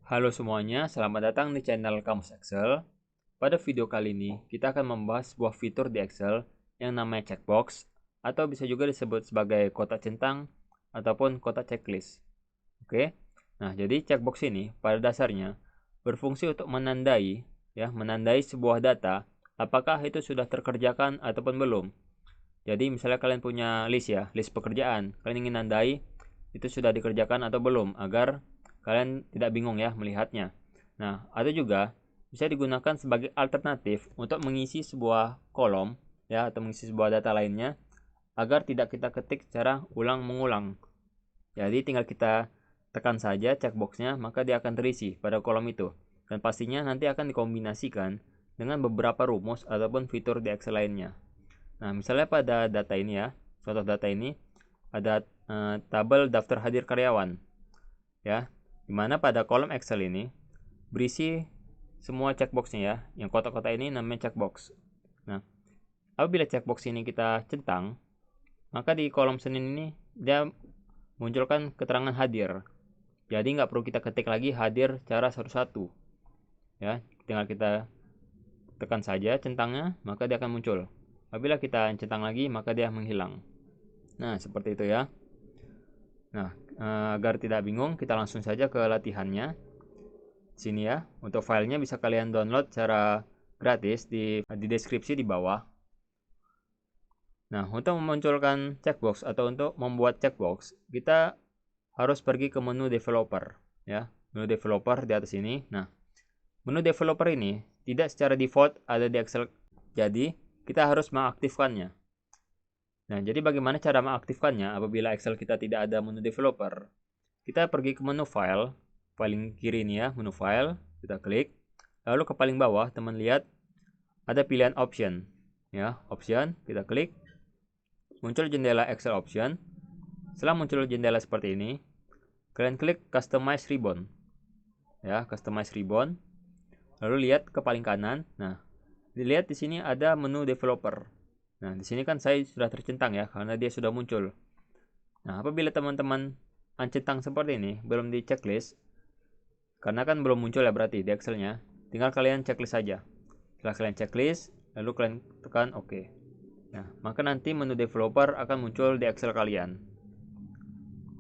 Halo semuanya, selamat datang di channel Kamus Excel. Pada video kali ini, kita akan membahas sebuah fitur di Excel yang namanya checkbox, atau bisa juga disebut sebagai kotak centang ataupun kotak checklist. Oke, nah jadi checkbox ini pada dasarnya berfungsi untuk menandai sebuah data, apakah itu sudah terkerjakan ataupun belum. Jadi misalnya kalian punya list pekerjaan, kalian ingin nandai itu sudah dikerjakan atau belum, agar kalian tidak bingung ya melihatnya. Nah, atau juga bisa digunakan sebagai alternatif untuk mengisi sebuah kolom ya, atau mengisi sebuah data lainnya agar tidak kita ketik secara ulang mengulang. Jadi tinggal kita tekan saja checkboxnya, maka dia akan terisi pada kolom itu. Dan pastinya nanti akan dikombinasikan dengan beberapa rumus ataupun fitur di Excel lainnya. Nah, misalnya pada data ini ya, contoh data ini ada tabel daftar hadir karyawan ya, dimana pada kolom Excel ini berisi semua checkboxnya ya, yang kotak-kotak ini namanya checkbox. Nah, apabila checkbox ini kita centang, maka di kolom Senin ini dia munculkan keterangan hadir. Jadi nggak perlu kita ketik lagi hadir secara satu-satu ya, tinggal kita tekan saja centangnya, maka dia akan muncul. Apabila kita centang lagi, maka dia menghilang. Nah, seperti itu ya. Nah, agar tidak bingung, kita langsung saja ke latihannya. Sini ya, untuk filenya bisa kalian download secara gratis di deskripsi di bawah. Nah, untuk memunculkan checkbox atau untuk membuat checkbox, kita harus pergi ke menu developer ya. Menu developer di atas ini. Nah, menu developer ini tidak secara default ada di Excel. Jadi, kita harus mengaktifkannya. Nah, jadi bagaimana cara mengaktifkannya apabila Excel kita tidak ada menu developer? Kita pergi ke menu file, paling kiri ini ya, menu file, kita klik. Lalu ke paling bawah, teman lihat ada pilihan option. Ya, option, kita klik. Muncul jendela Excel option. Setelah muncul jendela seperti ini, kalian klik customize ribbon. Ya, customize ribbon. Lalu lihat ke paling kanan. Nah, dilihat di sini ada menu developer. Nah, di sini kan saya sudah tercentang ya, karena dia sudah muncul. Nah, apabila teman-teman centang seperti ini, belum di checklist, karena kan belum muncul ya berarti di Excelnya, tinggal kalian checklist saja. Setelah kalian checklist, lalu kalian tekan OK. Nah, maka nanti menu developer akan muncul di Excel kalian.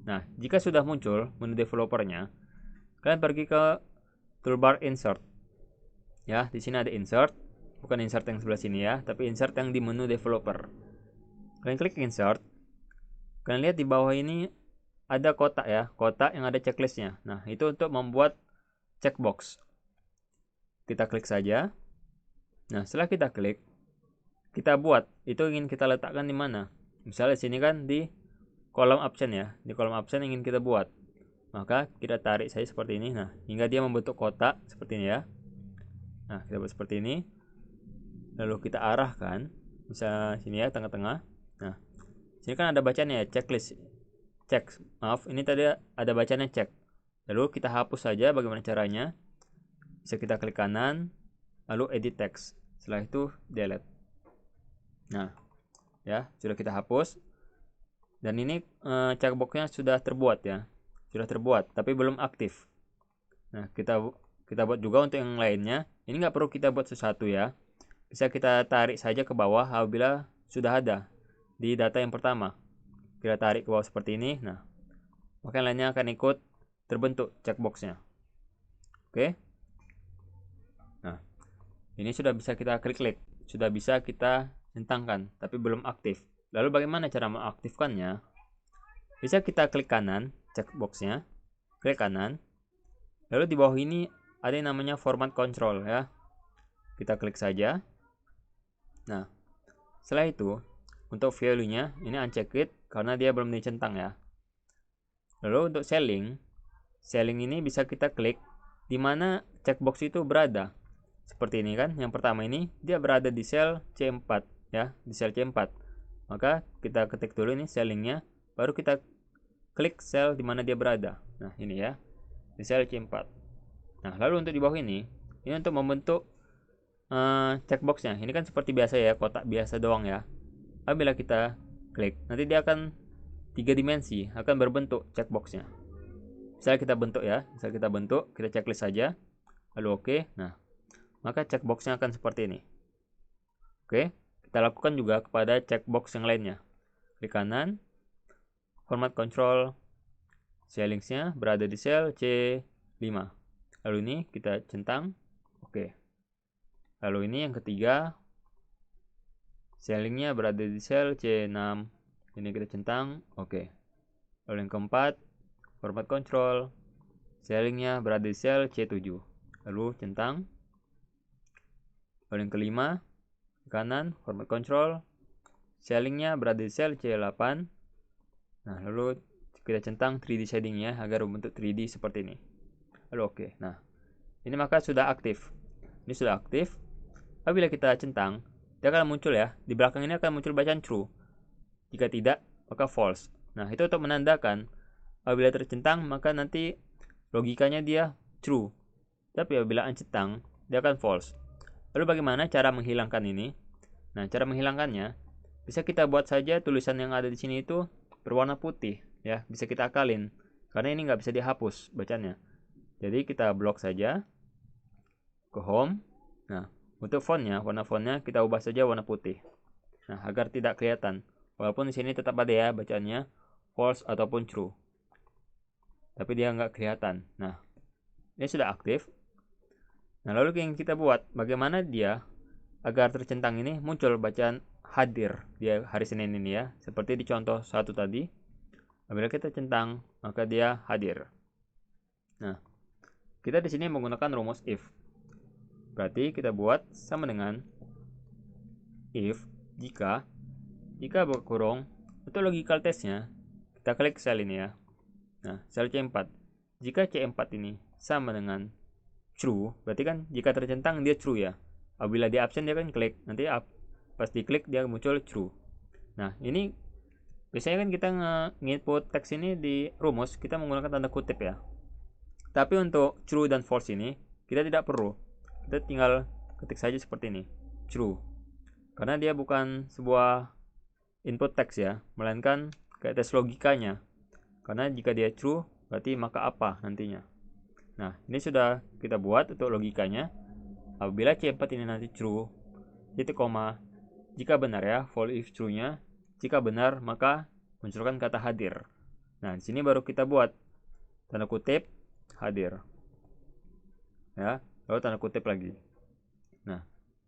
Nah, jika sudah muncul menu developernya, kalian pergi ke toolbar insert. Ya, di sini ada insert. Bukan insert yang sebelah sini ya, tapi insert yang di menu developer. Kalian klik insert. Kalian lihat di bawah ini ada kotak ya, kotak yang ada checklistnya. Nah, itu untuk membuat checkbox. Kita klik saja. Nah, setelah kita klik, kita buat. Itu ingin kita letakkan di mana? Misalnya sini kan di kolom absen ya. Di kolom absen ingin kita buat. Maka kita tarik saja seperti ini. Nah, hingga dia membentuk kotak seperti ini ya. Nah, kita buat seperti ini. Lalu kita arahkan, bisa sini ya, tengah-tengah. Nah, sini kan ada bacanya ya, checklist. Cek, maaf, ini tadi ada bacanya cek. Lalu kita hapus saja. Bagaimana caranya? Bisa kita klik kanan, lalu edit text. Setelah itu delete. Nah, ya, sudah kita hapus. Dan ini checkboxnya sudah terbuat ya. Sudah terbuat, tapi belum aktif. Nah, kita buat juga untuk yang lainnya. Ini nggak perlu kita buat sesuatu ya. Bisa kita tarik saja ke bawah apabila sudah ada di data yang pertama. Kita tarik ke bawah seperti ini. Nah, maka yang lainnya akan ikut terbentuk checkboxnya. Oke. Nah, ini sudah bisa kita klik-klik. Sudah bisa kita centangkan, tapi belum aktif. Lalu bagaimana cara mengaktifkannya? Bisa kita klik kanan, checkboxnya. Klik kanan. Lalu di bawah ini ada yang namanya format control ya. Kita klik saja. Nah, setelah itu untuk value-nya ini unchecked karena dia belum dicentang ya. Lalu untuk selling ini bisa kita klik di mana checkbox itu berada. Seperti ini kan, yang pertama ini dia berada di sel C4 ya, di sel C4. Maka kita ketik dulu ini sellingnya, baru kita klik sel di mana dia berada. Nah, ini ya, di sel C4. Nah, lalu untuk di bawah ini untuk membentuk checkboxnya. Ini kan seperti biasa ya, kotak biasa doang ya. Apabila kita klik, nanti dia akan 3 dimensi, akan berbentuk checkboxnya. Misalnya kita bentuk ya, kita checklist saja, lalu oke. Nah, maka checkboxnya akan seperti ini. Oke, kita lakukan juga kepada checkbox yang lainnya. Klik kanan, format control, cellingsnya berada di sel C5. Lalu ini kita centang, oke. Lalu ini yang ketiga, cellingnya berada di sel C6. Ini kita centang, oke. Lalu yang keempat, format control, cellingnya berada di sel C7. Lalu centang. Lalu yang kelima, kanan, format control, cellingnya berada di sel C8. Nah, lalu kita centang 3D shadingnya agar membentuk 3D seperti ini. Lalu oke. Nah, ini maka sudah aktif. Ini sudah aktif. Apabila kita centang, dia akan muncul ya. Di belakang ini akan muncul bacaan true. Jika tidak, maka false. Nah, itu untuk menandakan apabila tercentang, maka nanti logikanya dia true. Tapi apabila uncentang, dia akan false. Lalu bagaimana cara menghilangkan ini? Nah, cara menghilangkannya bisa kita buat saja tulisan yang ada di sini itu berwarna putih ya, bisa kita akalin karena ini nggak bisa dihapus bacanya. Jadi kita blok saja ke home. Nah, untuk fontnya, warna fontnya kita ubah saja warna putih. Nah, agar tidak kelihatan. Walaupun di sini tetap ada ya bacanya false ataupun true. Tapi dia nggak kelihatan. Nah, ini sudah aktif. Nah, lalu yang kita buat, bagaimana dia agar tercentang ini muncul bacaan hadir di hari Senin ini ya. Seperti di contoh satu tadi. Apabila kita centang, maka dia hadir. Nah, kita di sini menggunakan rumus if. Berarti kita buat sama dengan if jika buka kurung untuk logical testnya kita klik sel ini ya. Nah, sel C4. Jika C4 ini sama dengan true, berarti kan jika tercentang dia true ya. Apabila dia absen dia kan klik, nanti pas diklik dia muncul true. Nah, ini biasanya kan kita nge-input teks ini di rumus kita menggunakan tanda kutip ya. Tapi untuk true dan false ini kita tidak perlu. Kita tinggal ketik saja seperti ini, true. Karena dia bukan sebuah input teks ya, melainkan kayak tes logikanya. Karena jika dia true, berarti maka apa nantinya. Nah, ini sudah kita buat untuk logikanya. Apabila C4 ini nanti true, titik koma, jika benar ya, for if true-nya, jika benar maka munculkan kata hadir. Nah, di sini baru kita buat tanda kutip hadir. Ya, lalu tanda kutip lagi. Nah,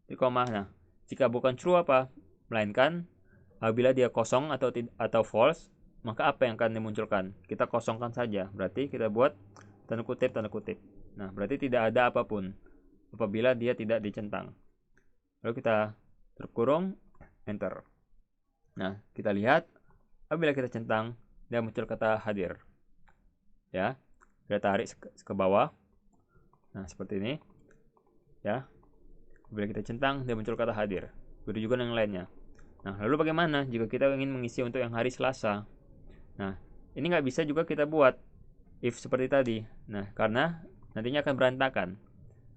titik koma. Nah, jika bukan true apa? Melainkan apabila dia kosong atau false, maka apa yang akan dimunculkan? Kita kosongkan saja. Berarti kita buat tanda kutip. Nah, berarti tidak ada apapun apabila dia tidak dicentang. Lalu kita terkurung, enter. Nah, kita lihat apabila kita centang, dia muncul kata hadir. Ya, kita tarik ke bawah. Nah, seperti ini. Ya, apabila kita centang, dia muncul kata hadir. Begitu juga dengan yang lainnya. Nah, lalu bagaimana jika kita ingin mengisi untuk yang hari Selasa? Nah, ini nggak bisa juga kita buat if seperti tadi. Nah, karena nantinya akan berantakan.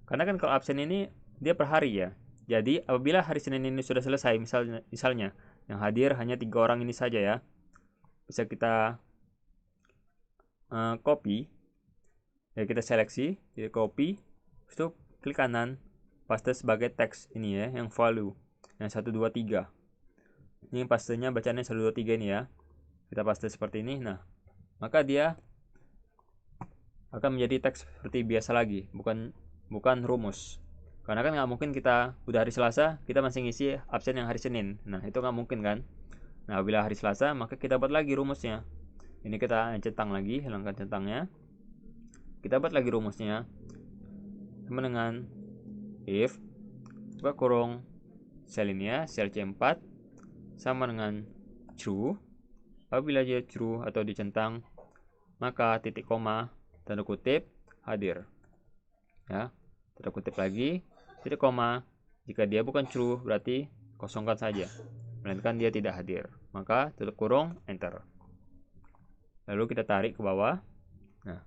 Karena kan kalau absen ini dia per hari ya. Jadi apabila hari Senin ini sudah selesai, misalnya yang hadir hanya 3 orang ini saja ya, bisa kita copy. Ya, kita seleksi, kita copy, terus klik kanan, paste sebagai teks ini ya, yang value, yang 1, 2, 3. Ini pastenya bacaannya 1, 2, 3 ini ya. Kita paste seperti ini. Nah, maka dia akan menjadi teks seperti biasa lagi, bukan rumus. Karena kan nggak mungkin kita udah hari Selasa kita masih ngisi absen yang hari Senin. Nah, itu nggak mungkin kan. Nah, bila hari Selasa maka kita buat lagi rumusnya. Ini kita centang lagi, hilangkan centangnya. Kita buat lagi rumusnya sama dengan if buka kurung sel ini ya, sel C4 sama dengan true. Apabila dia true atau dicentang, maka titik koma tanda kutip hadir. Ya, tanda kutip lagi, titik koma. Jika dia bukan true, berarti kosongkan saja. Melainkan dia tidak hadir. Maka tutup kurung, enter. Lalu kita tarik ke bawah. Nah,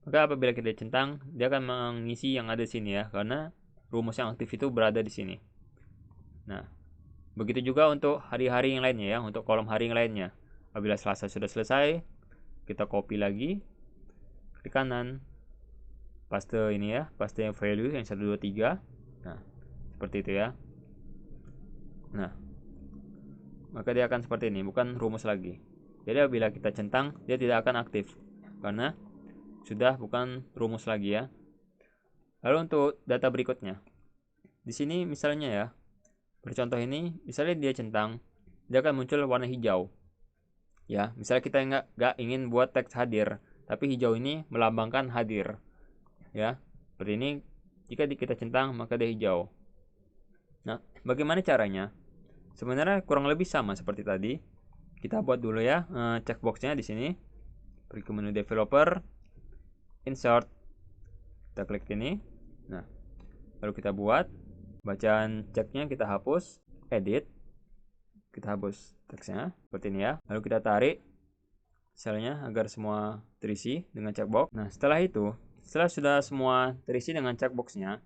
maka apabila kita centang, dia akan mengisi yang ada di sini ya, karena rumus yang aktif itu berada di sini. Nah, begitu juga untuk hari-hari yang lainnya ya, untuk kolom hari yang lainnya. Apabila Selasa sudah selesai, kita copy lagi, klik kanan, paste ini ya, paste yang value yang 1 2 3. Nah, seperti itu ya. Nah, maka dia akan seperti ini, bukan rumus lagi. Jadi apabila kita centang, dia tidak akan aktif karena sudah bukan rumus lagi ya. Lalu untuk data berikutnya, di sini misalnya ya, bercontoh ini, misalnya dia centang, dia akan muncul warna hijau. Ya, misalnya kita nggak ingin buat teks hadir, tapi hijau ini melambangkan hadir. Ya, seperti ini. Jika kita centang, maka dia hijau. Nah, bagaimana caranya? Sebenarnya kurang lebih sama seperti tadi. Kita buat dulu ya checkboxnya di sini. Pergi ke menu developer, insert, kita klik ini. Nah, lalu kita buat bacaan ceknya, kita hapus, edit, kita hapus teksnya seperti ini ya. Lalu kita tarik selnya agar semua terisi dengan checkbox. Nah, setelah itu, setelah sudah semua terisi dengan checkboxnya,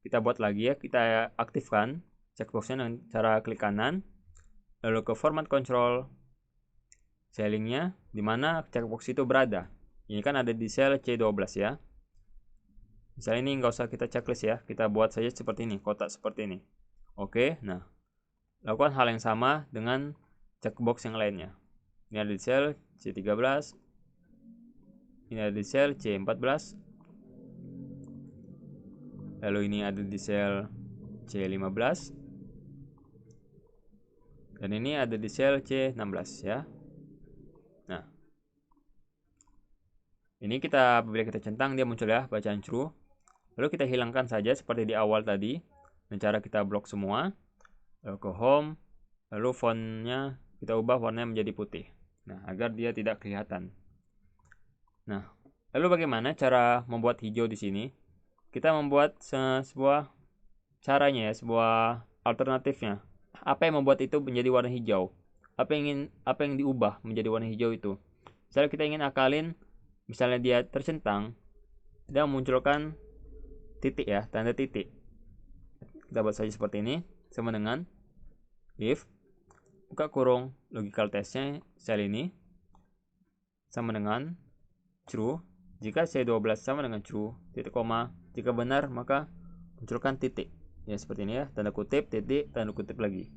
kita buat lagi ya, kita aktifkan checkboxnya dengan cara klik kanan, lalu ke format control, cellingnya di mana checkbox itu berada. Ini kan ada di cell C12 ya. Misalnya ini nggak usah kita checklist ya, kita buat saja seperti ini, kotak seperti ini. Oke, nah lakukan hal yang sama dengan checkbox yang lainnya. Ini ada di cell C13, ini ada di cell C14, lalu ini ada di cell C15, dan ini ada di sel C16 ya. Nah, ini apabila kita centang dia muncul ya bacaan true. Lalu kita hilangkan saja seperti di awal tadi dengan cara kita blok semua. Lalu ke home, lalu fontnya kita ubah warnanya menjadi putih. Nah, agar dia tidak kelihatan. Nah, lalu bagaimana cara membuat hijau di sini? Kita membuat sebuah caranya ya, sebuah alternatifnya. Apa yang membuat itu menjadi warna hijau? Apa yang diubah menjadi warna hijau itu? Misalnya kita ingin akalin, misalnya dia tercentang, dia memunculkan titik ya, tanda titik. Kita buat saja seperti ini, sama dengan if buka kurung logical testnya sel ini sama dengan true jika C12 sama dengan true, titik koma jika benar maka munculkan titik ya, seperti ini ya, tanda kutip, titik, tanda kutip lagi,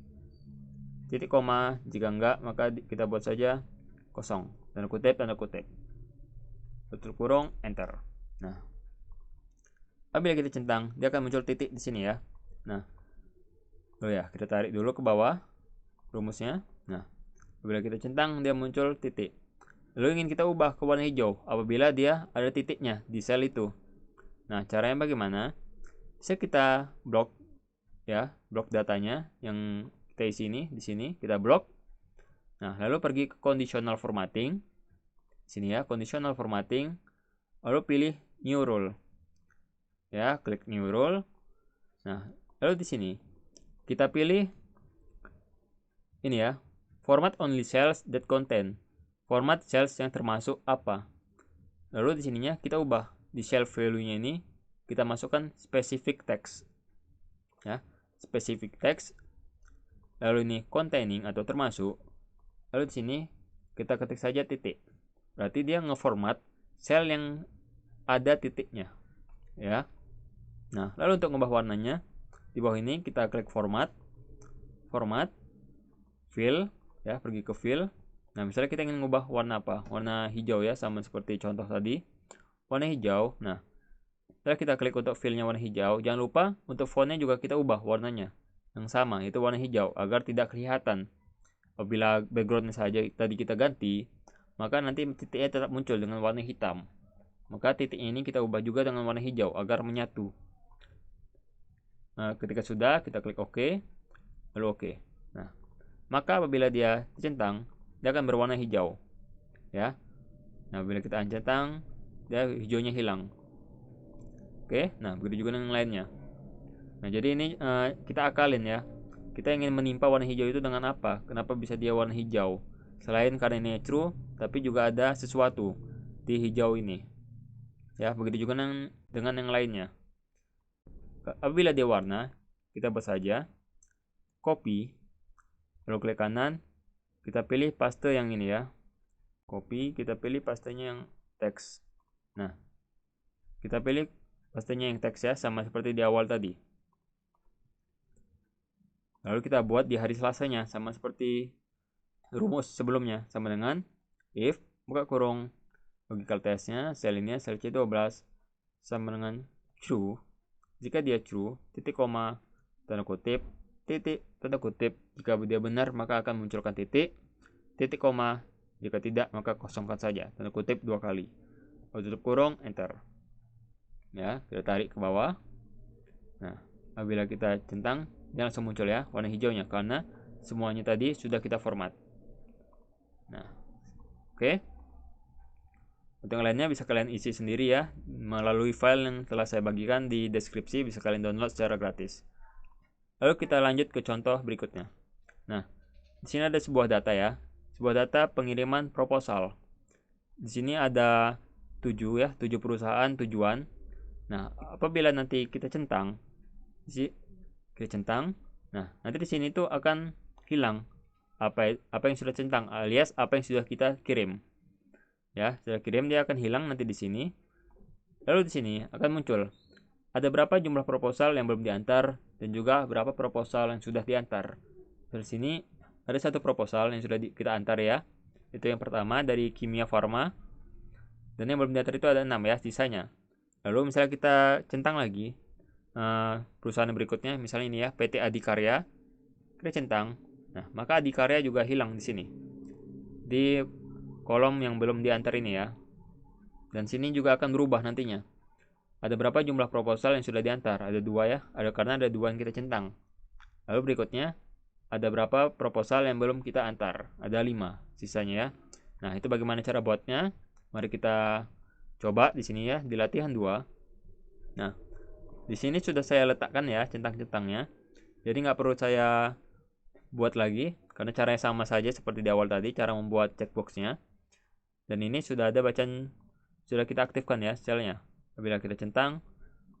titik koma, jika enggak maka kita buat saja kosong, tanda kutip, tutup kurung, enter. Nah, apabila kita centang dia akan muncul titik di sini ya. Nah, ya kita tarik dulu ke bawah rumusnya. Nah, apabila kita centang dia muncul titik, lalu ingin kita ubah ke warna hijau apabila dia ada titiknya di sel itu. Nah, caranya bagaimana? Bisa kita blok ya, blok datanya yang kita isi ini, di sini kita blok. Nah, lalu pergi ke conditional formatting. Sini ya, conditional formatting. Lalu pilih new rule. Ya, klik new rule. Nah, lalu di sini kita pilih ini ya, format only cells that contain. Format cells yang termasuk apa? Lalu di sininya kita ubah di cell value-nya ini kita masukkan specific text. Ya, specific text. Lalu ini containing atau termasuk. Lalu di sini kita ketik saja titik. Berarti dia ngeformat sel yang ada titiknya. Ya. Nah, lalu untuk mengubah warnanya di bawah ini kita klik format, fill, ya, pergi ke fill. Nah, misalnya kita ingin mengubah warna apa? Warna hijau ya, sama seperti contoh tadi. Warna hijau. Nah, setelah kita klik untuk fillnya warna hijau, jangan lupa untuk fontnya juga kita ubah warnanya yang sama, itu warna hijau agar tidak kelihatan. Apabila backgroundnya saja tadi kita ganti, maka nanti titiknya tetap muncul dengan warna hitam. Maka titik ini kita ubah juga dengan warna hijau agar menyatu. Nah, ketika sudah kita klik OK, lalu OK. Nah, maka apabila dia dicentang, dia akan berwarna hijau. Ya. Nah, bila kita centang, dia hijaunya hilang. Oke, nah begitu juga dengan yang lainnya. Nah, jadi ini kita akalin ya. Kita ingin menimpa warna hijau itu dengan apa? Kenapa bisa dia warna hijau? Selain karena ini true, tapi juga ada sesuatu di hijau ini. Ya, begitu juga dengan yang lainnya. Apabila dia warna, kita buat saja copy, lalu klik kanan, kita pilih paste yang ini ya. Copy, kita pilih pastenya yang teks. Nah, kita pilih pastinya yang teks ya, sama seperti di awal tadi. Lalu kita buat di hari Selasanya, sama seperti rumus sebelumnya, sama dengan if buka kurung logical testnya sel ini sel C12 sama dengan true. Jika dia true, titik koma, tanda kutip, titik, tanda kutip. Jika dia benar, maka akan munculkan titik, titik koma. Jika tidak, maka kosongkan saja, tanda kutip 2 kali. Lalu tutup kurung, enter. Ya, kita tarik ke bawah. Nah, apabila kita centang, dia langsung muncul ya, warna hijaunya, karena semuanya tadi sudah kita format. Nah, oke. Untuk yang lainnya bisa kalian isi sendiri ya, melalui file yang telah saya bagikan di deskripsi, bisa kalian download secara gratis. Lalu kita lanjut ke contoh berikutnya. Nah, di sini ada sebuah data ya, sebuah data pengiriman proposal. Di sini ada 7 ya, 7 perusahaan tujuan. Nah, apabila nanti kita centang, nah nanti di sini tuh akan hilang apa yang sudah centang, alias apa yang sudah kita kirim. Ya, sudah kirim dia akan hilang nanti di sini. Lalu di sini akan muncul ada berapa jumlah proposal yang belum diantar dan juga berapa proposal yang sudah diantar. Dari sini ada satu proposal yang sudah kita antar ya. Itu yang pertama dari Kimia Farma. Dan yang belum diantar itu ada 6 ya sisanya. Lalu misalnya kita centang lagi perusahaan berikutnya, misalnya ini ya PT Adikarya. Kita centang. Nah, maka Adikarya juga hilang di sini. Di kolom yang belum diantar ini ya. Dan sini juga akan berubah nantinya. Ada berapa jumlah proposal yang sudah diantar? Ada 2 ya. Karena ada 2 yang kita centang. Lalu berikutnya ada berapa proposal yang belum kita antar? Ada 5 sisanya ya. Nah, itu bagaimana cara buatnya? Mari kita coba di sini ya, di latihan 2. Nah, di sini sudah saya letakkan ya centang-centangnya. Jadi nggak perlu saya buat lagi, karena caranya sama saja seperti di awal tadi, cara membuat checkboxnya. Dan ini sudah ada bacaan, sudah kita aktifkan ya selnya. Apabila kita centang,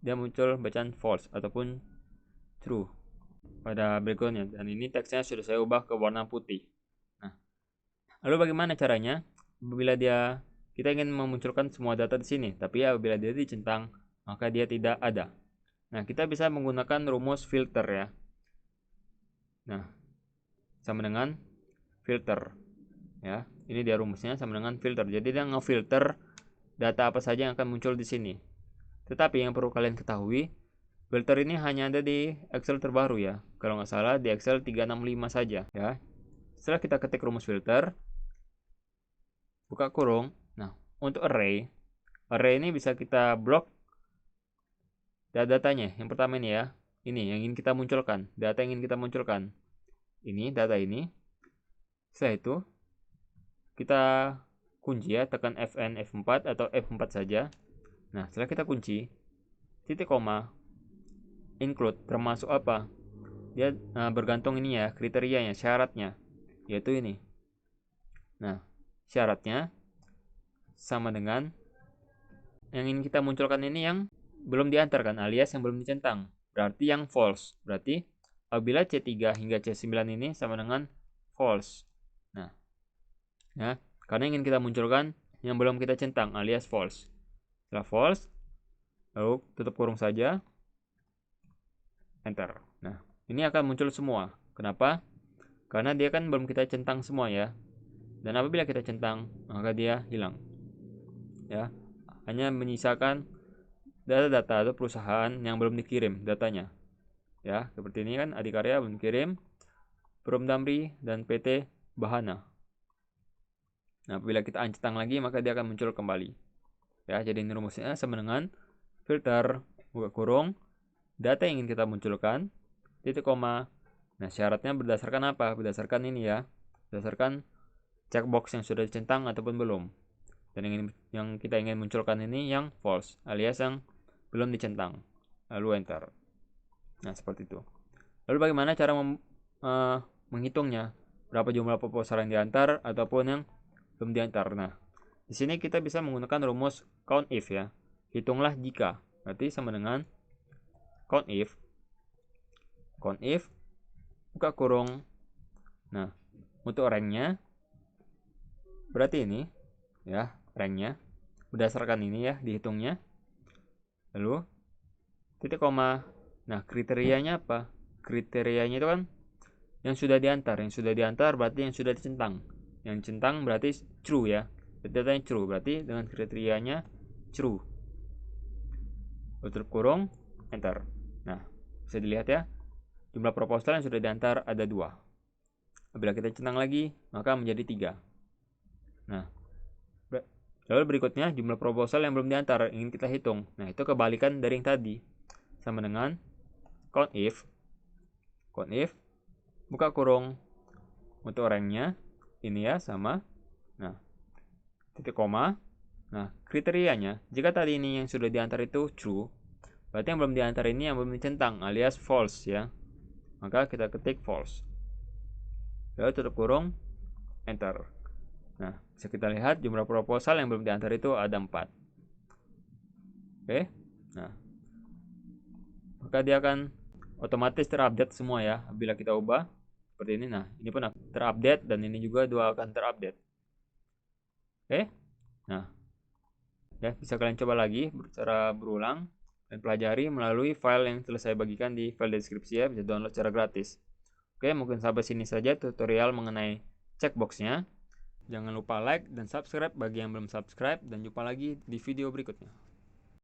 dia muncul bacaan false ataupun true pada backgroundnya. Dan ini teksnya sudah saya ubah ke warna putih. Nah, lalu bagaimana caranya? Apabila kita ingin memunculkan semua data di sini, tapi apabila dia dicentang, maka dia tidak ada. Nah, kita bisa menggunakan rumus filter ya. Nah, sama dengan filter ya. Ini dia rumusnya, sama dengan filter. Jadi dia ngefilter data apa saja yang akan muncul di sini. Tetapi yang perlu kalian ketahui, filter ini hanya ada di Excel terbaru ya. Kalau nggak salah di Excel 365 saja ya. Setelah kita ketik rumus filter, buka kurung. Nah, untuk array ini bisa kita blok datanya. Yang pertama ini ya. Ini yang ingin kita munculkan, data yang ingin kita munculkan. Ini data ini. Setelah itu kita kunci ya, tekan Fn F4 atau F4 saja. Nah, setelah kita kunci, titik koma, include termasuk apa? Dia bergantung ini ya, kriterianya, syaratnya, yaitu ini. Nah, syaratnya sama dengan yang ingin kita munculkan ini yang belum diantarkan, alias yang belum dicentang. Berarti yang false. Berarti apabila C3 hingga C9 ini sama dengan false. Nah, ya, karena ingin kita munculkan yang belum kita centang, alias false. Setelah false, lalu tutup kurung saja, enter. Nah, ini akan muncul semua. Kenapa? Karena dia kan belum kita centang semua ya. Dan apabila kita centang, maka dia hilang. Ya, hanya menyisakan data-data atau perusahaan yang belum dikirim datanya. Ya, seperti ini kan Adikarya belum dikirim, Perum Damri dan PT Bahana. Nah, apabila kita centang lagi, maka dia akan muncul kembali. Ya, jadi ini rumusnya sama dengan filter, buka kurung, data yang ingin kita munculkan, titik koma. Nah, syaratnya berdasarkan apa? Berdasarkan ini ya. Berdasarkan checkbox yang sudah dicentang ataupun belum. Dan yang kita ingin munculkan ini yang false, alias yang belum dicentang. Lalu enter. Nah, seperti itu. Lalu bagaimana cara menghitungnya? Berapa jumlah proposal yang diantar ataupun yang belum diantar. Nah, di sini kita bisa menggunakan rumus count if ya. Hitunglah jika. Berarti sama dengan count if buka kurung. Nah, untuk ranknya berarti ini ya, ranknya berdasarkan ini ya dihitungnya. Lalu titik koma. Nah, kriterianya apa? Kriterianya itu kan yang sudah diantar. Yang sudah diantar berarti yang sudah dicentang. Yang centang berarti true ya. Datanya true berarti dengan kriterianya true. Tutup kurung, enter. Nah, bisa dilihat ya. Jumlah proposal yang sudah diantar ada 2. Apabila kita centang lagi, maka menjadi 3. Nah, lalu berikutnya jumlah proposal yang belum diantar ingin kita hitung. Nah, itu kebalikan dari yang tadi. Sama dengan count if buka kurung untuk orangnya ini ya sama. Nah, titik koma. Nah, kriterianya jika tadi ini yang sudah diantar itu true, berarti yang belum diantar ini yang belum dicentang alias false ya. Maka kita ketik false. Lalu tutup kurung, enter. Nah, bisa kita lihat jumlah proposal yang belum diantar itu ada 4. Oke. Nah, maka dia akan otomatis terupdate semua ya bila kita ubah seperti ini. Nah, ini pun terupdate dan ini juga 2 akan terupdate. Oke. Nah, ya bisa kalian coba lagi secara berulang dan pelajari melalui file yang telah saya bagikan di file deskripsi ya, bisa download secara gratis. Oke, mungkin sampai sini saja tutorial mengenai checkboxnya. Jangan lupa like dan subscribe bagi yang belum subscribe, dan jumpa lagi di video berikutnya.